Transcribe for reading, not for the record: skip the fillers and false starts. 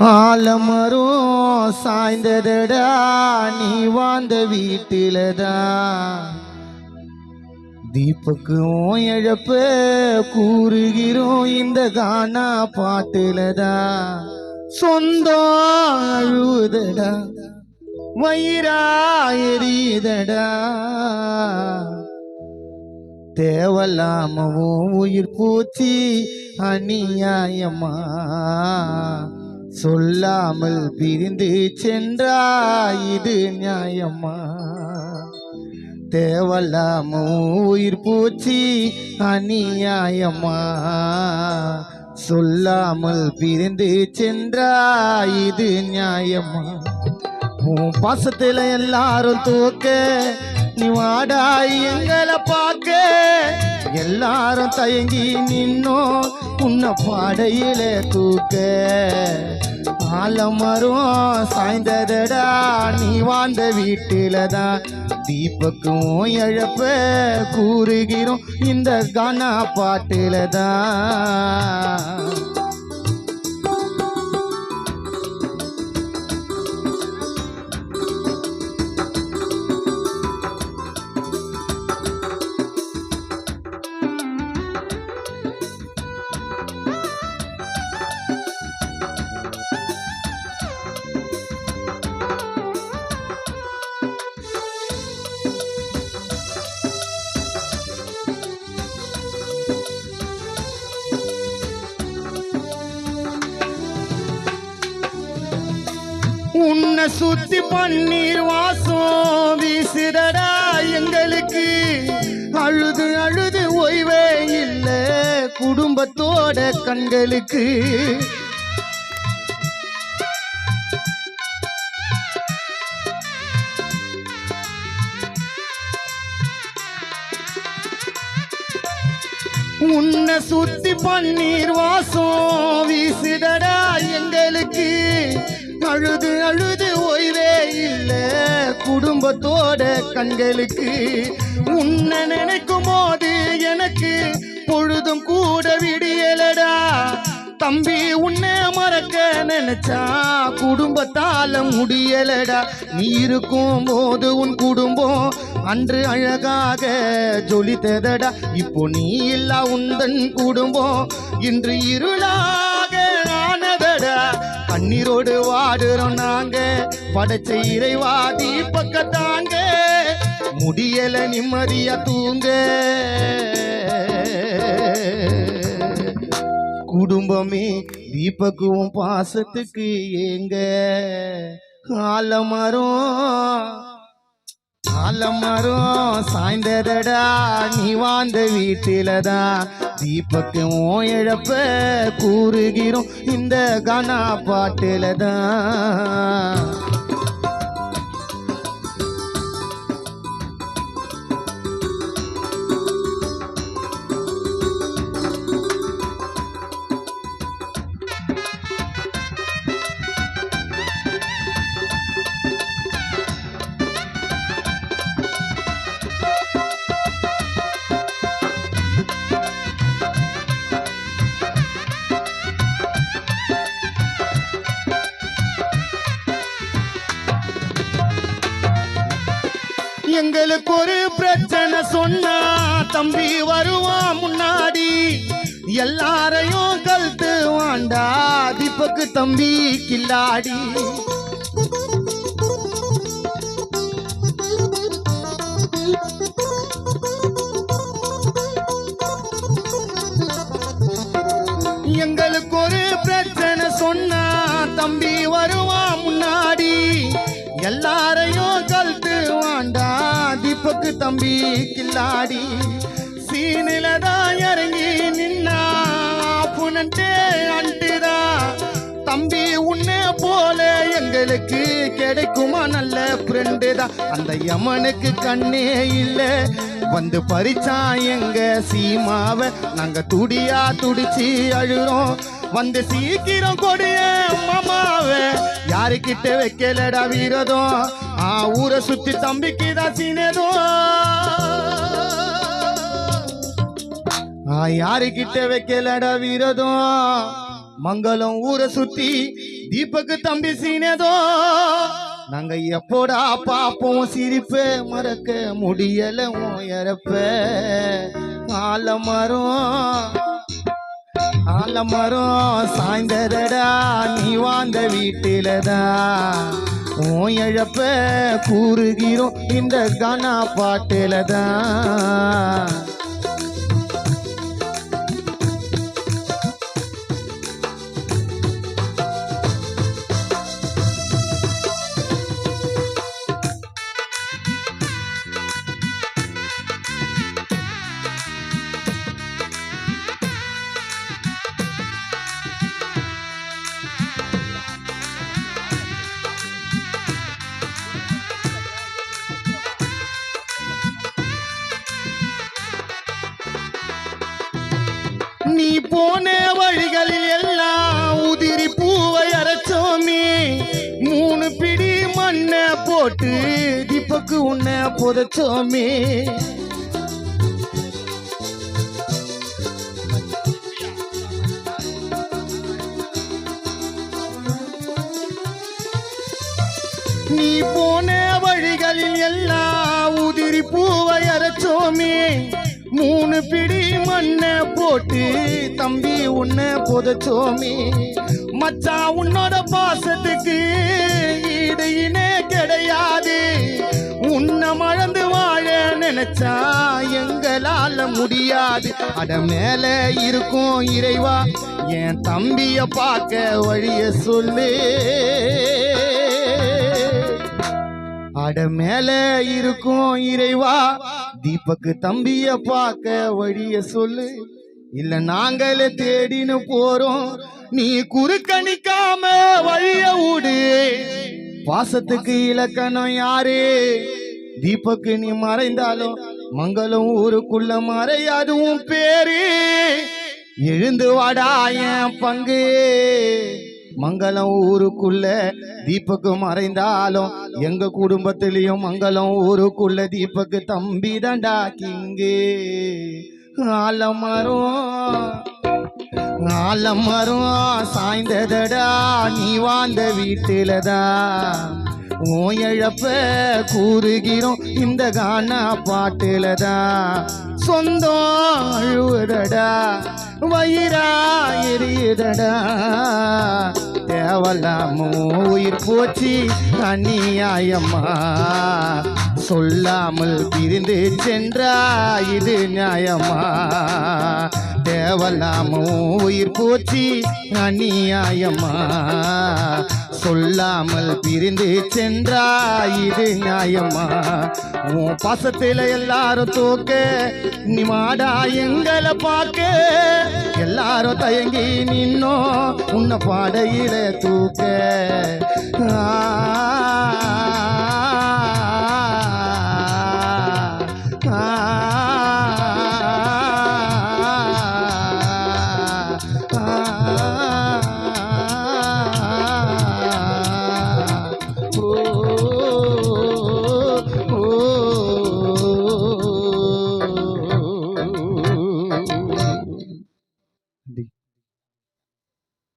ஆலமரம் சாய்ந்ததடா நீ வாழ்ந்த வீட்டிலதான் தீபக்கும் இழப்ப கூறுகிறோம் இந்த கானா பாட்டுலதான் சொந்தம் அழுதடா வயிறா எரியுதடா தேவலாமவும் உயிர் பூச்சி அநியாயமா சொல்லாமல் பிரிந்து சென்றா இது நியாயமா தேவலாமவும் உயிர் பூச்சி அநியாயமா சொல்லாமல் பிரிந்து சென்றா இது நியாயமா உன் பாசத்துல எல்லாரும் தூக்க நீ வாடா எங்களை பார்க்க எல்லாரும் தயங்கி நின்னோம் உன்னை பாடையில தூக்க ஆலமரம் சாய்ந்ததடா நீ வாழ்ந்த வீட்டிலதான் தீபக்கும் இழப்ப கூறுகிறோம் இந்த கானா பாட்டிலதான் உன்னை சுத்தி பன்னீர் வாசம் வீசுதடா எங்களுக்கு அழுது அழுது ஓய்வே இல்லை குடும்பத்தோட கண்களுக்கு உன்னை சுத்தி பன்னீர் வாசம் வீசுதடா எங்களுக்கு அழுது அழுது ஓய்வே இல்லை குடும்பத்தோட கண்களுக்கு உன்னை நினைக்கும் போது எனக்கு பொழுதும் கூட விடியலடா தம்பி உன்னை மறக்க நினைச்சா குடும்பத்தால முடியலடா நீ இருக்கும் போது உன் குடும்பம் அன்று அழகாக ஜொலித்ததடா இப்போ நீ இல்லா உந்தன் குடும்பம் இன்று இருளாக ஆனதடா கண்ணீரோடு வாடுறோம் நாங்க படைச்ச இறைவாதி பக்கத்தாங்க முடியல நிம்மதியா தூங்க குடும்பமே தீபக்கும் பாசத்துக்கு ஏங்க ஆலமரம் சாய்ந்ததடா நீ வாழ்ந்த வீட்டிலதான் தீபக்கும் இழப்ப கூறுகிறோம் இந்த கானா பாட்டிலதான் எங்களுக்கு ஒரு பிரச்சனை சொன்னா தம்பி வருவான் முன்னாடி எல்லாரையும் கழுத்து வாண்டா தீபக்கு தம்பி கில்லாடி எங்களுக்கு ஒரு பிரச்சனை சொன்னா தம்பி வருவான் முன்னாடி எல்லாரையும் கழுத்து வாண்டா தீபக்கு தம்பி கில்லாடி சீனிலதான் இறங்கி நின்னா புனண்டே அண்டுதா தம்பி உன்னை போல எங்களுக்கு கிடைக்குமா நல்ல ஃப்ரெண்டு தான் அந்த யமனுக்கு கண்ணே இல்லை வந்து பறிச்சான் எங்க சீமாவை நாங்க துடியா துடிச்சு அழுறோம் வந்து சீக்கிரம் கொடிய மாமாவை யாருக்கிட்ட வைக்கலடா வீரதம் ஊரை சுத்தி தம்பிக்கு தான் சீனதும் யாருக்கிட்ட வைக்கலடா வீரதம் மங்களம் ஊரை சுத்தி தீபக்கு தம்பி சீனதோ நாங்க எப்போடா பாப்போம் சிரிப்ப மறக்க முடியல இறப்ப ஆலமரம் சாய்ந்ததடா நீ வாழ்ந்த வீட்டிலதான் உன் இழப்ப கூறுகிறோம் இந்த கானா பாட்டிலதான். நீ போன வழிகளில் எல்லாம் உதிரி பூவை அரைச்சோமே 3 பிடி மண்ணை போட்டு தீபக்கு உன்னை புதைச்சோமே. நீ போன வழிகளில் எல்லாம் உதிரி பூவை அரைச்சோமே 3 பிடி மண்ணை போட்டு தம்பி உன்னை புதைச்சோமே. மச்சான் உன்னோட பாசத்துக்கு ஈடு இணை கிடையாது. உன்னை மறந்து வாழ நினைச்சா எங்களால முடியாது. அட மேல இருக்கும் இறைவா என் தம்பிய பார்க்க வழிய சொல்லு. அட மேல இருக்கும் இறைவா தீபக்கு தம்பிய பார்க்க வழிய சொல்லு. இல்ல நாங்களே தேடின்னு போறோம் நீ குறுக்கணிக்காம வழிய விடு. பாசத்துக்கு இலக்கணம் யாரு? தீபக்கு நீ மறைந்தாலும் மங்களம் ஊருக்குள்ள மறையாது உன் பேரு. எழுந்து வாடா என் பங்கு. மங்களம் ஊருக்குள்ள தீபக்கு மறைந்தாலும் எங்க குடும்பத்திலையும் மங்களம் ஊருக்குள்ள தீபக்கு தம்பி தாண்டா கிங்கு. ஆலமரம் சாய்ந்ததடா நீ வாழ்ந்த வீட்டிலதான் உன் இழப்ப கூறுகிறோம் இந்த கானா பாட்டிலதான். சொந்தம் அழுவுதடா வயிறா எரியுதடா தேவலாமோ உயிர் போச்சு அநியாயம்மா. சொல்லாமல் பிரிந்து சென்றா இது நியாயமா? தேவலாமோ உயிர் போச்சு அநியாயம்மா. சொல்லாமல் பிரிந்து சென்றா இது நியாயமா? உன் பாசத்தில எல்லாரும் தூக்க நீ மாடா எங்களை பார்க்க. எல்லாரும் தயங்கி நின்னோ உன்னை பாடையில தூக்க. ஆ